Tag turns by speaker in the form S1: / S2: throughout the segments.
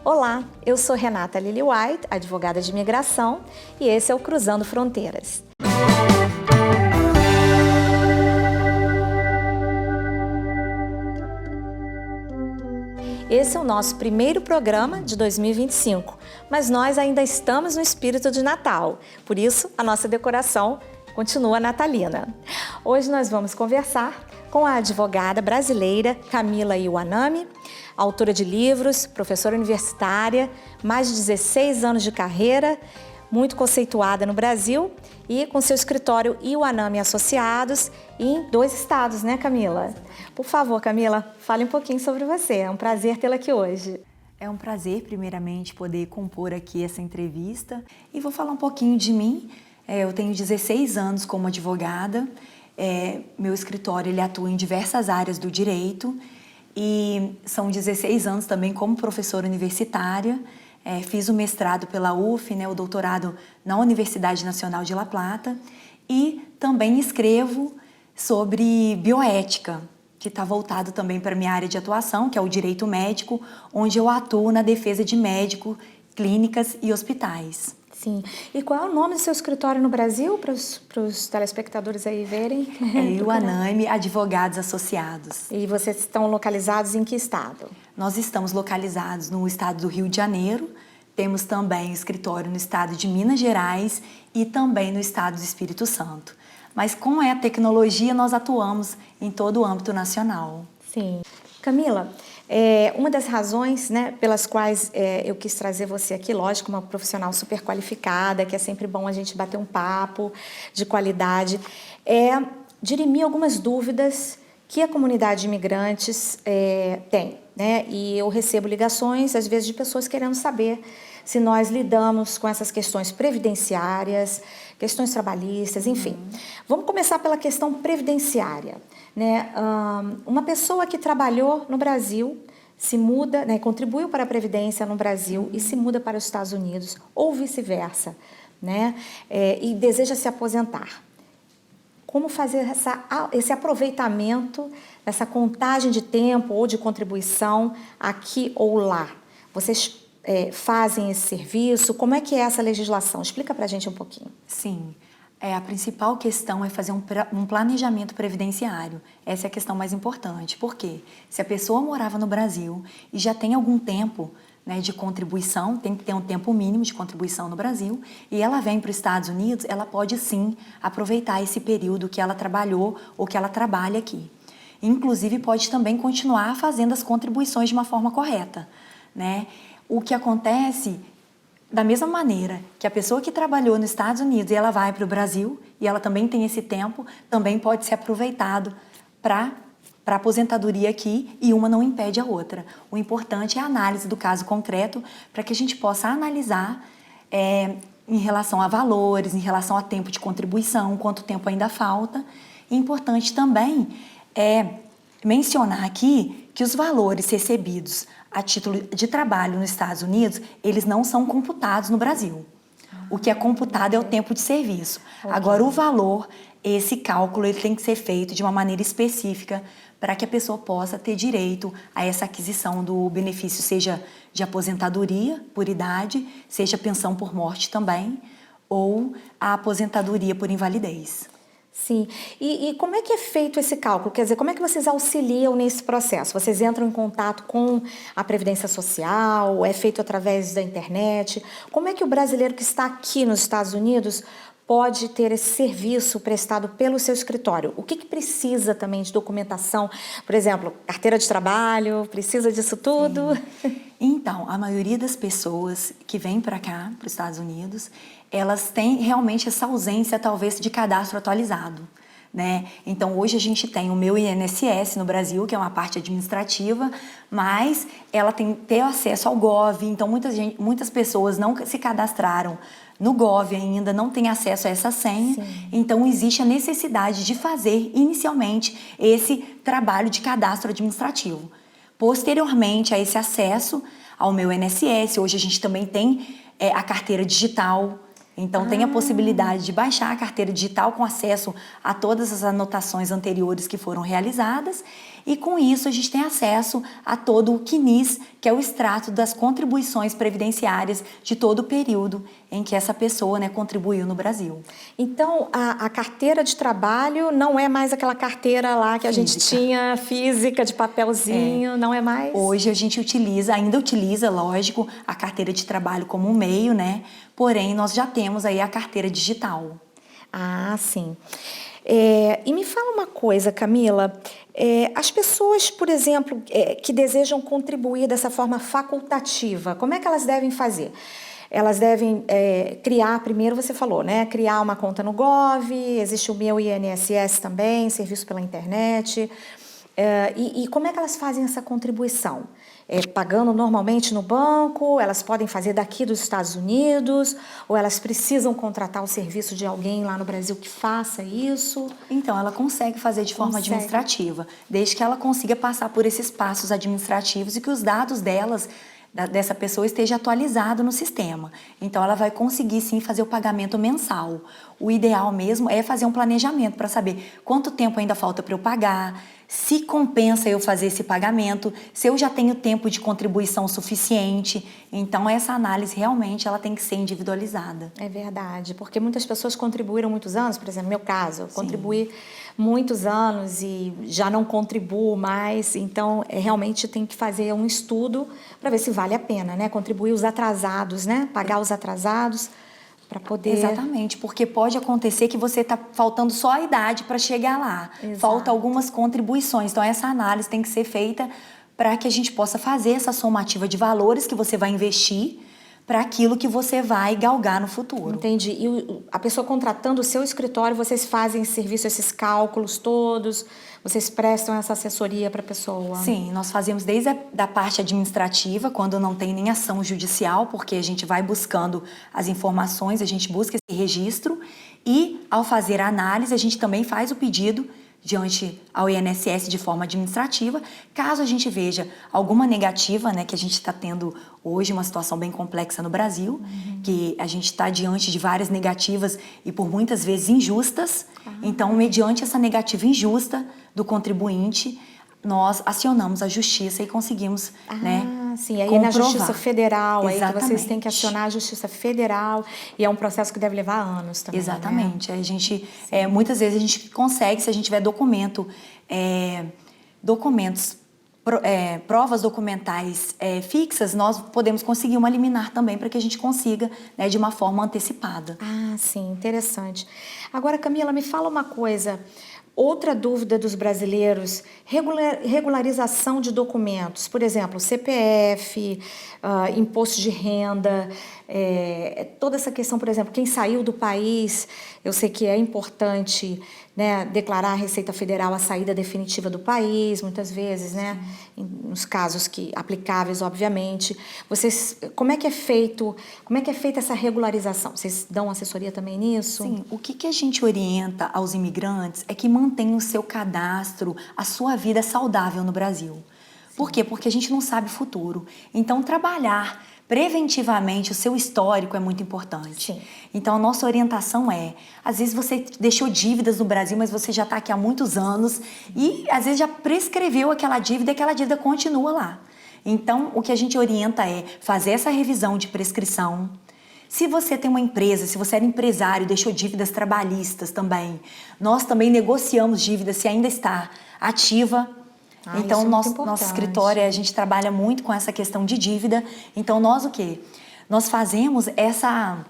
S1: Olá, eu sou Renata Lily White, advogada de imigração, e esse é o Cruzando Fronteiras. Esse é o nosso primeiro programa de 2025, mas nós ainda estamos no espírito de Natal, por isso a nossa decoração continua natalina. Hoje nós vamos conversar com a advogada brasileira Camila Iwanami, autora de livros, professora universitária, mais de 16 anos de carreira, muito conceituada no Brasil e com seu escritório Iwanami Associados em 2 estados, né, Camila? Por favor, Camila, fale um pouquinho sobre você. É um prazer tê-la aqui hoje.
S2: É um prazer, primeiramente, poder compor aqui essa entrevista e vou falar um pouquinho de mim. Eu tenho 16 anos como advogada. Meu escritório ele atua em diversas áreas do direito e são 16 anos também como professora universitária. Fiz o mestrado pela UF, o doutorado na Universidade Nacional de La Plata e também escrevo sobre bioética, que está voltado também para a minha área de atuação, que é o direito médico, onde eu atuo na defesa de médicos, clínicas e hospitais.
S1: Sim. E qual é o nome do seu escritório no Brasil, para os telespectadores aí verem?
S2: Iwanami Advogados Associados.
S1: E vocês estão localizados em que estado?
S2: Nós estamos localizados no estado do Rio de Janeiro, temos também escritório no estado de Minas Gerais e também no estado do Espírito Santo. Mas com a tecnologia nós atuamos em todo o âmbito nacional.
S1: Sim. Camila, uma das razões pelas quais eu quis trazer você aqui, lógico, uma profissional super qualificada, que é sempre bom a gente bater um papo de qualidade, é dirimir algumas dúvidas que a comunidade de imigrantes tem. E eu recebo ligações, às vezes, de pessoas querendo saber se nós lidamos com essas questões previdenciárias, questões trabalhistas, enfim. Vamos começar pela questão previdenciária. Uma pessoa que trabalhou no Brasil, se muda, contribuiu para a Previdência no Brasil e se muda para os Estados Unidos, ou vice-versa, e deseja se aposentar. Como fazer esse aproveitamento, essa contagem de tempo ou de contribuição aqui ou lá? Vocês fazem esse serviço? Como é que é essa legislação? Explica para a gente um pouquinho.
S2: Sim. A principal questão é fazer um planejamento previdenciário. Essa é a questão mais importante. Por quê? Se a pessoa morava no Brasil e já tem algum tempo de contribuição, tem que ter um tempo mínimo de contribuição no Brasil, e ela vem para os Estados Unidos, ela pode sim aproveitar esse período que ela trabalhou ou que ela trabalha aqui. Inclusive, pode também continuar fazendo as contribuições de uma forma correta. O que acontece, da mesma maneira que a pessoa que trabalhou nos Estados Unidos e ela vai para o Brasil, e ela também tem esse tempo, também pode ser aproveitado para aposentadoria aqui, e uma não impede a outra. O importante é a análise do caso concreto para que a gente possa analisar em relação a valores, em relação a tempo de contribuição, quanto tempo ainda falta. E importante também mencionar aqui que os valores recebidos a título de trabalho nos Estados Unidos, eles não são computados no Brasil. O que é computado é o tempo de serviço. Okay. Agora, o valor, esse cálculo, ele tem que ser feito de uma maneira específica para que a pessoa possa ter direito a essa aquisição do benefício, seja de aposentadoria por idade, seja pensão por morte também, ou a aposentadoria por invalidez.
S1: Sim. E como é que é feito esse cálculo? Quer dizer, como é que vocês auxiliam nesse processo? Vocês entram em contato com a Previdência Social? É feito através da internet? Como é que o brasileiro que está aqui nos Estados Unidos pode ter esse serviço prestado pelo seu escritório? O que precisa também de documentação? Por exemplo, carteira de trabalho, precisa disso tudo?
S2: Sim. Então, a maioria das pessoas que vêm para cá, para os Estados Unidos, elas têm realmente essa ausência, talvez, de cadastro atualizado. Então, hoje a gente tem o meu INSS no Brasil, que é uma parte administrativa, mas ela tem que ter acesso ao Gov. Então, muitas pessoas não se cadastraram no Gov ainda, não têm acesso a essa senha. Sim. Então, existe a necessidade de fazer, inicialmente, esse trabalho de cadastro administrativo. Posteriormente a esse acesso ao meu INSS, hoje a gente também tem a carteira digital. Então, tem a possibilidade de baixar a carteira digital com acesso a todas as anotações anteriores que foram realizadas e com isso a gente tem acesso a todo o CNIS, que é o extrato das contribuições previdenciárias de todo o período em que essa pessoa, né, contribuiu no Brasil.
S1: Então, a carteira de trabalho não é mais aquela carteira lá que a gente tinha, física, de papelzinho, não é mais?
S2: Hoje a gente ainda utiliza, lógico, a carteira de trabalho como um meio, né? Porém, nós já temos aí a carteira digital.
S1: Ah, sim. E me fala uma coisa, Camila, as pessoas, por exemplo, que desejam contribuir dessa forma facultativa, como é que elas devem fazer? Elas devem criar, primeiro você falou, né? Criar uma conta no Gov, existe o meu INSS também, serviço pela internet. E como é que elas fazem essa contribuição? Pagando normalmente no banco, elas podem fazer daqui dos Estados Unidos, ou elas precisam contratar o serviço de alguém lá no Brasil que faça isso?
S2: Então, ela consegue fazer de forma administrativa, desde que ela consiga passar por esses passos administrativos e que os dados dessa pessoa esteja atualizado no sistema. Então, ela vai conseguir sim fazer o pagamento mensal. O ideal mesmo é fazer um planejamento para saber quanto tempo ainda falta para eu pagar, se compensa eu fazer esse pagamento, se eu já tenho tempo de contribuição suficiente. Então, essa análise realmente ela tem que ser individualizada.
S1: É verdade, porque muitas pessoas contribuíram muitos anos, por exemplo, no meu caso, eu contribuí muitos anos e já não contribuo mais, então realmente tem que fazer um estudo para ver se vale a pena, né? Contribuir os atrasados, né? Pagar os atrasados para poder...
S2: Exatamente, porque pode acontecer que você está faltando só a idade para chegar lá.
S1: Exato.
S2: Falta algumas contribuições, então essa análise tem que ser feita para que a gente possa fazer essa somativa de valores que você vai investir para aquilo que você vai galgar no futuro.
S1: Entendi. E a pessoa contratando o seu escritório, vocês fazem esse serviço, esses cálculos todos? Vocês prestam essa assessoria para a pessoa?
S2: Sim, nós fazemos desde a parte administrativa, quando não tem nem ação judicial, porque a gente vai buscando as informações, a gente busca esse registro e, ao fazer a análise, a gente também faz o pedido diante ao INSS de forma administrativa, caso a gente veja alguma negativa, né, que a gente está tendo hoje uma situação bem complexa no Brasil, que a gente está diante de várias negativas e por muitas vezes injustas. Então, mediante essa negativa injusta do contribuinte, nós acionamos a justiça e conseguimos, né,
S1: sim, aí
S2: comprovar.
S1: na Justiça Federal,
S2: Exatamente.
S1: Aí que vocês têm que acionar a Justiça Federal e é um processo que deve levar anos também.
S2: Exatamente.
S1: Né?
S2: A gente, muitas vezes a gente consegue, se a gente tiver provas documentais fixas, nós podemos conseguir uma liminar também para que a gente consiga, né, de uma forma antecipada.
S1: Ah, sim, interessante. Agora, Camila, me fala uma coisa. Outra dúvida dos brasileiros, regularização de documentos, por exemplo, CPF, imposto de renda, toda essa questão, por exemplo, quem saiu do país, eu sei que é importante, né, declarar à Receita Federal a saída definitiva do país, muitas vezes, né, nos casos aplicáveis, obviamente. Como é que é feita essa regularização? Vocês dão assessoria também nisso?
S2: Sim, o que a gente orienta aos imigrantes é que mantenham o seu cadastro, a sua vida saudável no Brasil. Por quê? Porque a gente não sabe o futuro. Então, trabalhar preventivamente o seu histórico é muito importante.
S1: Sim.
S2: Então, a nossa orientação às vezes você deixou dívidas no Brasil, mas você já está aqui há muitos anos e às vezes já prescreveu aquela dívida e aquela dívida continua lá. Então, o que a gente orienta é fazer essa revisão de prescrição. Se você tem uma empresa, se você era empresário e deixou dívidas trabalhistas também, nós também negociamos dívidas se ainda está ativa. Então, nosso escritório, a gente trabalha muito com essa questão de dívida. Então, nós o quê? Nós fazemos essa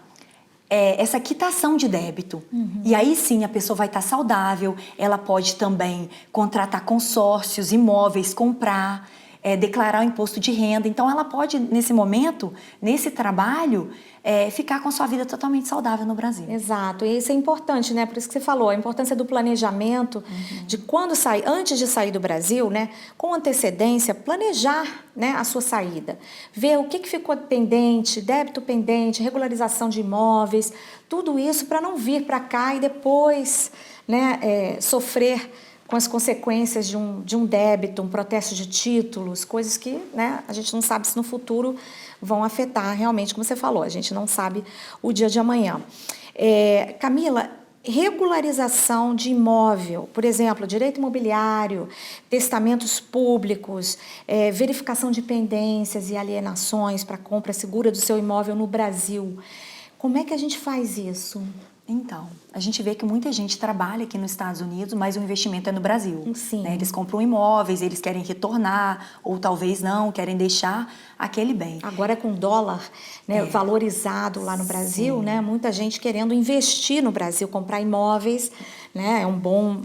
S2: quitação de débito. E aí sim, a pessoa vai estar saudável, ela pode também contratar consórcios, imóveis, comprar, declarar o imposto de renda. Então, ela pode, nesse momento, nesse trabalho, ficar com a sua vida totalmente saudável no Brasil.
S1: Exato, e isso é importante, né? Por isso que você falou, a importância do planejamento, de quando sair, antes de sair do Brasil, né? Com antecedência, planejar, né, a sua saída. Ver o que ficou pendente, débito pendente, regularização de imóveis, tudo isso para não vir para cá e depois, né, sofrer com as consequências de um débito, um protesto de títulos, coisas que, né, a gente não sabe se no futuro vão afetar realmente, como você falou, a gente não sabe o dia de amanhã. Camila, regularização de imóvel, por exemplo, direito imobiliário, testamentos públicos, verificação de pendências e alienações para compra segura do seu imóvel no Brasil. Como é que a gente faz isso?
S2: Então, a gente vê que muita gente trabalha aqui nos Estados Unidos, mas o investimento é no Brasil.
S1: Sim.
S2: Né? Eles compram imóveis, eles querem retornar, ou talvez não, querem deixar aquele bem.
S1: Agora com o dólar, né, valorizado lá no Brasil, né, muita gente querendo investir no Brasil, comprar imóveis, né, é um bom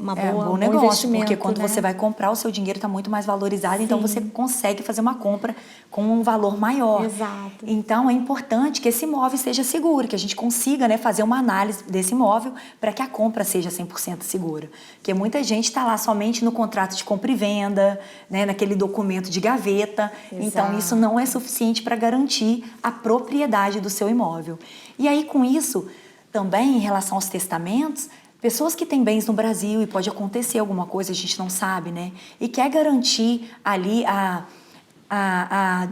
S2: negócio,
S1: investimento.
S2: porque quando
S1: né?
S2: você vai comprar, o seu dinheiro está muito mais valorizado, então você consegue fazer uma compra com um valor maior.
S1: Exato.
S2: Então é importante que esse imóvel seja seguro, que a gente consiga, né, fazer uma análise desse imóvel para que a compra seja 100% segura. Porque muita gente está lá somente no contrato de compra e venda, né, naquele documento de gaveta.
S1: Exato.
S2: Então isso não é suficiente para garantir a propriedade do seu imóvel. E aí com isso, também em relação aos testamentos, pessoas que têm bens no Brasil e pode acontecer alguma coisa, a gente não sabe, né? E quer garantir ali a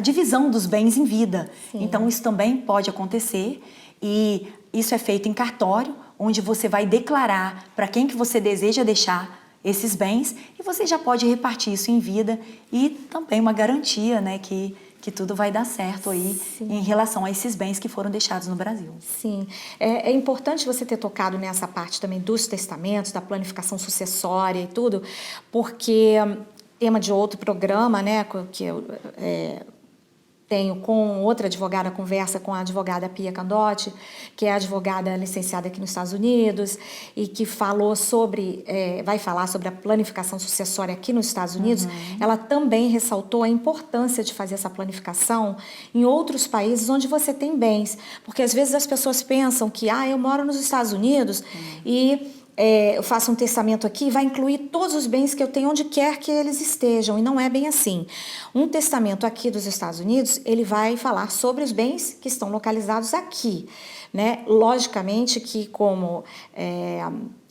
S2: divisão dos bens em vida.
S1: Sim.
S2: Então, isso também pode acontecer e isso é feito em cartório, onde você vai declarar para quem que você deseja deixar esses bens e você já pode repartir isso em vida e também uma garantia, né, que tudo vai dar certo aí em relação a esses bens que foram deixados no Brasil.
S1: Sim, é importante você ter tocado nessa parte também dos testamentos, da planificação sucessória e tudo, porque tema de outro programa, né, que eu tenho com outra advogada, conversa com a advogada Pia Candotti, que é advogada licenciada aqui nos Estados Unidos e que falou vai falar sobre a planificação sucessória aqui nos Estados Unidos. Ela também ressaltou a importância de fazer essa planificação em outros países onde você tem bens, porque às vezes as pessoas pensam que eu moro nos Estados Unidos e eu faço um testamento aqui e vai incluir todos os bens que eu tenho onde quer que eles estejam, e não é bem assim. Um testamento aqui dos Estados Unidos, ele vai falar sobre os bens que estão localizados aqui, né? Logicamente que, como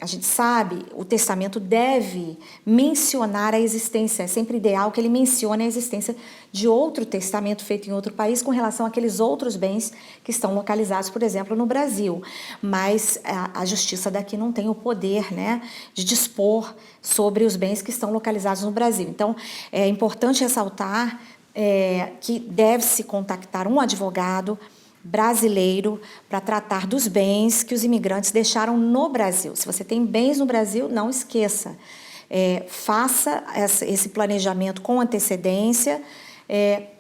S1: a gente sabe, o testamento deve mencionar a existência, é sempre ideal que ele mencione a existência de outro testamento feito em outro país com relação àqueles outros bens que estão localizados, por exemplo, no Brasil. Mas a justiça daqui não tem o poder, né, de dispor sobre os bens que estão localizados no Brasil. Então, é importante ressaltar que deve-se contactar um advogado brasileiro para tratar dos bens que os imigrantes deixaram no Brasil. Se você tem bens no Brasil, não esqueça. Faça esse planejamento com antecedência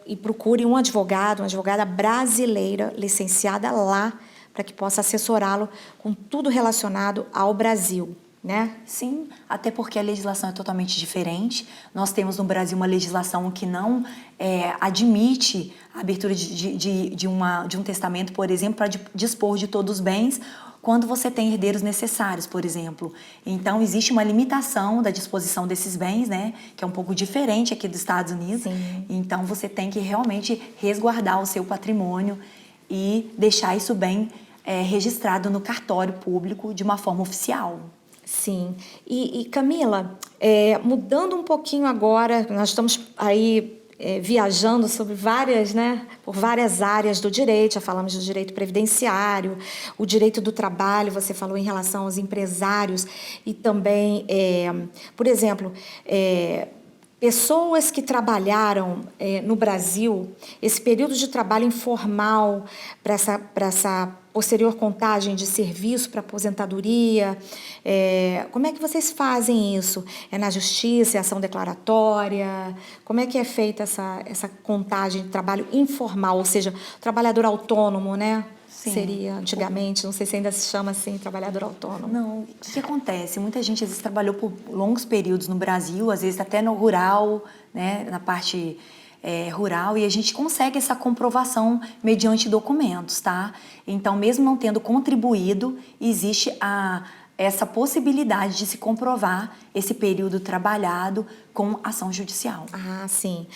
S1: e procure um advogado, uma advogada brasileira licenciada lá para que possa assessorá-lo com tudo relacionado ao Brasil. Né?
S2: Sim, até porque a legislação é totalmente diferente. Nós temos no Brasil uma legislação que não admite a abertura de um testamento, por exemplo, para dispor de todos os bens quando você tem herdeiros necessários, por exemplo. Então, existe uma limitação da disposição desses bens, né, que é um pouco diferente aqui dos Estados Unidos.
S1: Sim.
S2: Então, você tem que realmente resguardar o seu patrimônio e deixar isso bem registrado no cartório público de uma forma oficial.
S1: Sim. E Camila, mudando um pouquinho agora, nós estamos aí viajando sobre por várias áreas do direito, já falamos do direito previdenciário, o direito do trabalho, você falou em relação aos empresários e também, por exemplo, pessoas que trabalharam no Brasil, esse período de trabalho informal para essa posterior contagem de serviço para aposentadoria, como é que vocês fazem isso? É na justiça, é ação declaratória? Como é que é feita essa contagem de trabalho informal, ou seja, trabalhador autônomo, né?
S2: Sim.
S1: Seria antigamente, não sei se ainda se chama assim, trabalhador autônomo.
S2: Não, o que acontece? Muita gente às vezes trabalhou por longos períodos no Brasil, às vezes até no rural, né, na parte rural, e a gente consegue essa comprovação mediante documentos, tá? Então, mesmo não tendo contribuído, existe essa possibilidade de se comprovar esse período trabalhado com ação judicial.
S1: Ah, sim.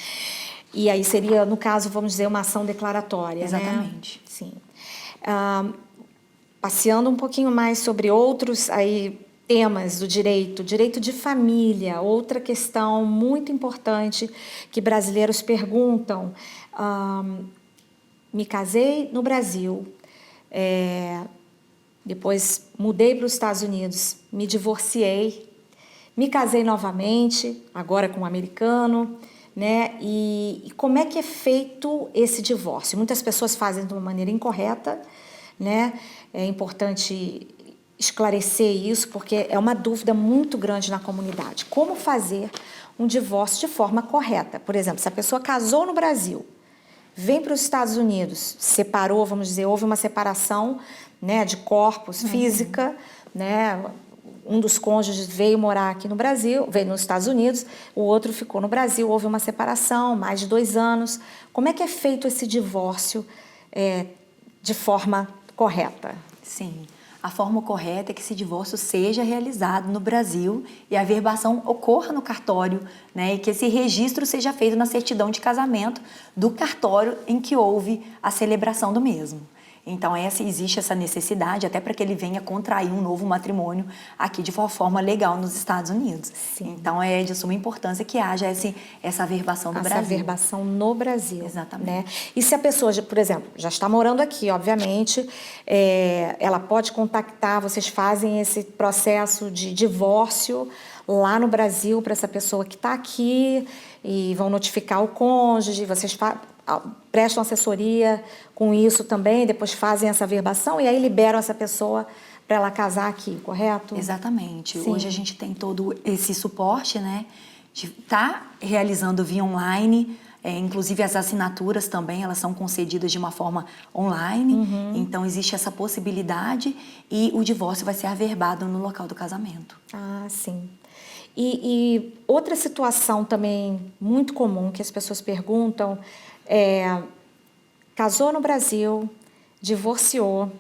S1: E aí seria, no caso, vamos dizer, uma ação declaratória,
S2: Exatamente.
S1: Né? Sim. Passeando um pouquinho mais sobre outros temas do direito de família, outra questão muito importante que brasileiros perguntam. Me casei no Brasil, depois mudei para os Estados Unidos, me divorciei, me casei novamente, agora com um americano, né? E como é que é feito esse divórcio? Muitas pessoas fazem de uma maneira incorreta, né? É importante esclarecer isso, porque é uma dúvida muito grande na comunidade. Como fazer um divórcio de forma correta? Por exemplo, se a pessoa casou no Brasil, vem para os Estados Unidos, separou, vamos dizer, houve uma separação, né, de corpos, física, né? Um dos cônjuges veio morar aqui no Brasil, veio nos Estados Unidos, o outro ficou no Brasil, houve uma separação, mais de 2 anos. Como é que é feito esse divórcio de forma correta?
S2: Sim, a forma correta é que esse divórcio seja realizado no Brasil e a averbação ocorra no cartório, né? E que esse registro seja feito na certidão de casamento do cartório em que houve a celebração do mesmo. Então, existe essa necessidade até para que ele venha contrair um novo matrimônio aqui de forma legal nos Estados Unidos.
S1: Sim.
S2: Então, é de suma importância que haja essa averbação no Brasil.
S1: Essa averbação no Brasil.
S2: Exatamente.
S1: Né? E se a pessoa, por exemplo, já está morando aqui, obviamente, ela pode contactar, vocês fazem esse processo de divórcio lá no Brasil para essa pessoa que está aqui e vão notificar o cônjuge, vocês prestam assessoria com isso também, depois fazem essa averbação e aí liberam essa pessoa para ela casar aqui, correto?
S2: Exatamente.
S1: Sim.
S2: Hoje a gente tem todo esse suporte, né, de estar realizando via online, inclusive as assinaturas também, elas são concedidas de uma forma online, então existe essa possibilidade e o divórcio vai ser averbado no local do casamento.
S1: Ah, sim. E outra situação também muito comum que as pessoas perguntam casou no Brasil, divorciou,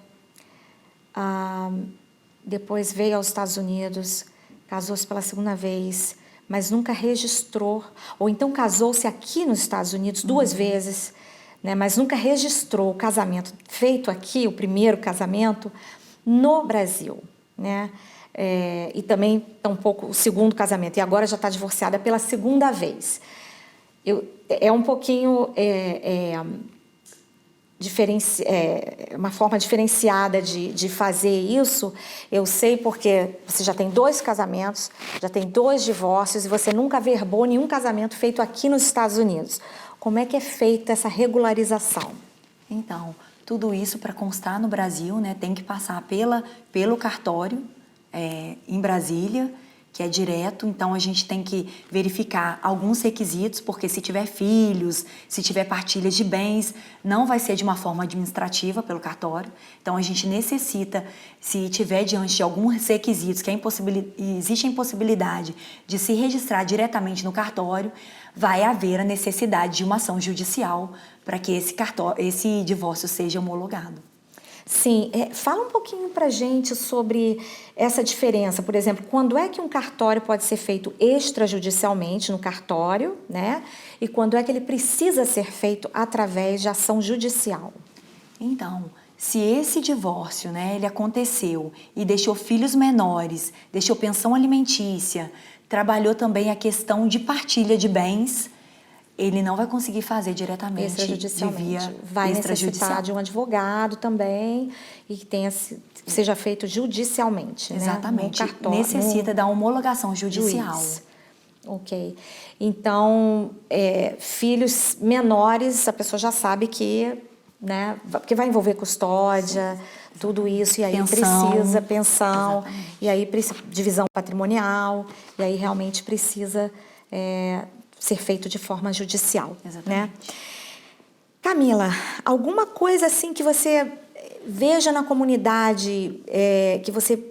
S1: depois veio aos Estados Unidos, casou-se pela segunda vez, mas nunca registrou, ou então casou-se aqui nos Estados Unidos 2 vezes, né, mas nunca registrou o casamento feito aqui, o primeiro casamento, no Brasil, né? E também tampouco o segundo casamento, e agora já está divorciada pela segunda vez. É um pouquinho uma forma diferenciada de fazer isso. Eu sei porque você já tem 2 casamentos, já tem 2 divórcios e você nunca averbou nenhum casamento feito aqui nos Estados Unidos. Como é que é feita essa regularização?
S2: Então, tudo isso para constar no Brasil, né, tem que passar pelo cartório em Brasília, que é direto, então a gente tem que verificar alguns requisitos, porque se tiver filhos, se tiver partilha de bens, não vai ser de uma forma administrativa pelo cartório. Então a gente necessita, se tiver diante de alguns requisitos que existe a impossibilidade de se registrar diretamente no cartório, vai haver a necessidade de uma ação judicial para que esse divórcio seja homologado.
S1: Sim, fala um pouquinho para a gente sobre essa diferença. Por exemplo, quando é que um cartório pode ser feito extrajudicialmente no cartório, né? E quando é que ele precisa ser feito através de ação judicial?
S2: Então, se esse divórcio, né, ele aconteceu e deixou filhos menores, deixou pensão alimentícia, trabalhou também a questão de partilha de bens, ele não vai conseguir fazer diretamente
S1: extrajudicialmente. Vai necessitar de um advogado também e que seja feito judicialmente.
S2: Exatamente.
S1: Né? No cartório,
S2: necessita da homologação judicial.
S1: Juiz. Ok. Então, filhos menores, a pessoa já sabe que, né, porque vai envolver custódia, tudo isso, e aí precisa pensão, exatamente. E aí divisão patrimonial, e aí realmente precisa ser feito de forma judicial.
S2: Exatamente.
S1: Né? Camila, alguma coisa assim que você veja na comunidade, que você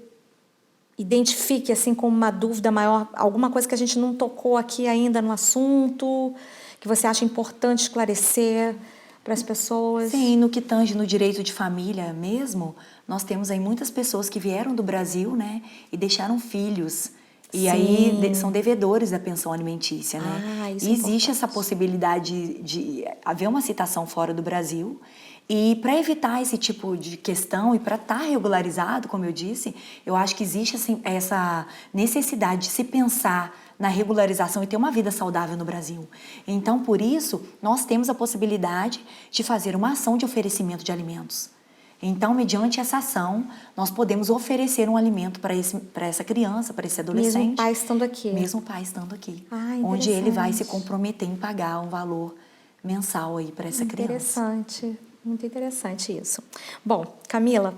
S1: identifique assim como uma dúvida maior, alguma coisa que a gente não tocou aqui ainda no assunto, que você acha importante esclarecer para as pessoas?
S2: Sim, no que tange no direito de família mesmo, nós temos aí muitas pessoas que vieram do Brasil, né, e deixaram filhos. E aí são devedores da pensão alimentícia, né?
S1: Isso
S2: e existe essa possibilidade de haver uma citação fora do Brasil. E para evitar esse tipo de questão e para estar regularizado, como eu disse, eu acho que existe assim, essa necessidade de se pensar na regularização e ter uma vida saudável no Brasil. Então, por isso, nós temos a possibilidade de fazer uma ação de oferecimento de alimentos. Então, mediante essa ação, nós podemos oferecer um alimento para essa criança, para esse adolescente.
S1: Mesmo o pai estando aqui.
S2: Mesmo o pai estando aqui.
S1: Ah,
S2: onde ele vai se comprometer em pagar um valor mensal aí para essa criança.
S1: Interessante, muito interessante isso. Bom, Camila,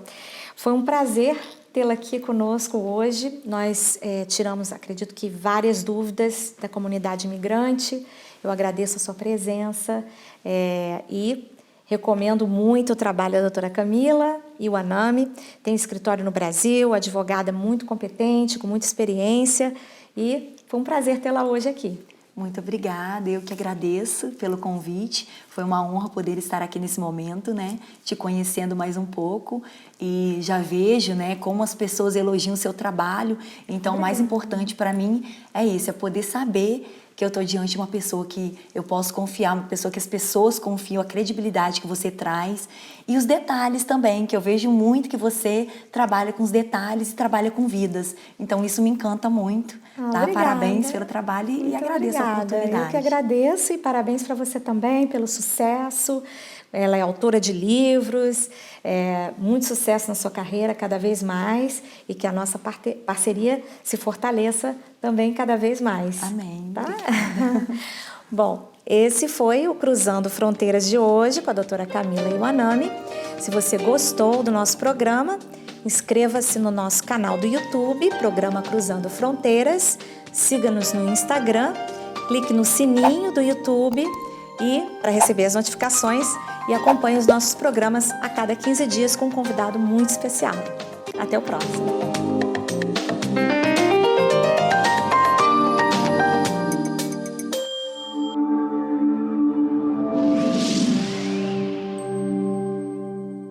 S1: foi um prazer tê-la aqui conosco hoje. Nós tiramos, acredito que, várias dúvidas da comunidade imigrante. Eu agradeço a sua presença e recomendo muito o trabalho da doutora Camila e o ANAME. Tem escritório no Brasil, advogada muito competente, com muita experiência, e foi um prazer tê-la hoje aqui.
S2: Muito obrigada, eu que agradeço pelo convite. Foi uma honra poder estar aqui nesse momento, né? Te conhecendo mais um pouco, e já vejo, né, como as pessoas elogiam o seu trabalho. Então, o mais importante para mim é isso, é poder saber que eu estou diante de uma pessoa que eu posso confiar, uma pessoa que as pessoas confiam, a credibilidade que você traz e os detalhes também, que eu vejo muito que você trabalha com os detalhes e trabalha com vidas. Então, isso me encanta muito. Tá? Parabéns pelo trabalho e agradeço a oportunidade.
S1: Eu que agradeço e parabéns para você também pelo sucesso. Ela é autora de livros, muito sucesso na sua carreira cada vez mais, e que a nossa parceria se fortaleça também cada vez mais.
S2: Amém.
S1: Tá? Bom, esse foi o Cruzando Fronteiras de hoje com a doutora Camila e o ANAME. Se você gostou do nosso programa, inscreva-se no nosso canal do YouTube, Programa Cruzando Fronteiras, siga-nos no Instagram, clique no sininho do YouTube para receber as notificações, e acompanhe os nossos programas a cada 15 dias com um convidado muito especial. Até o próximo!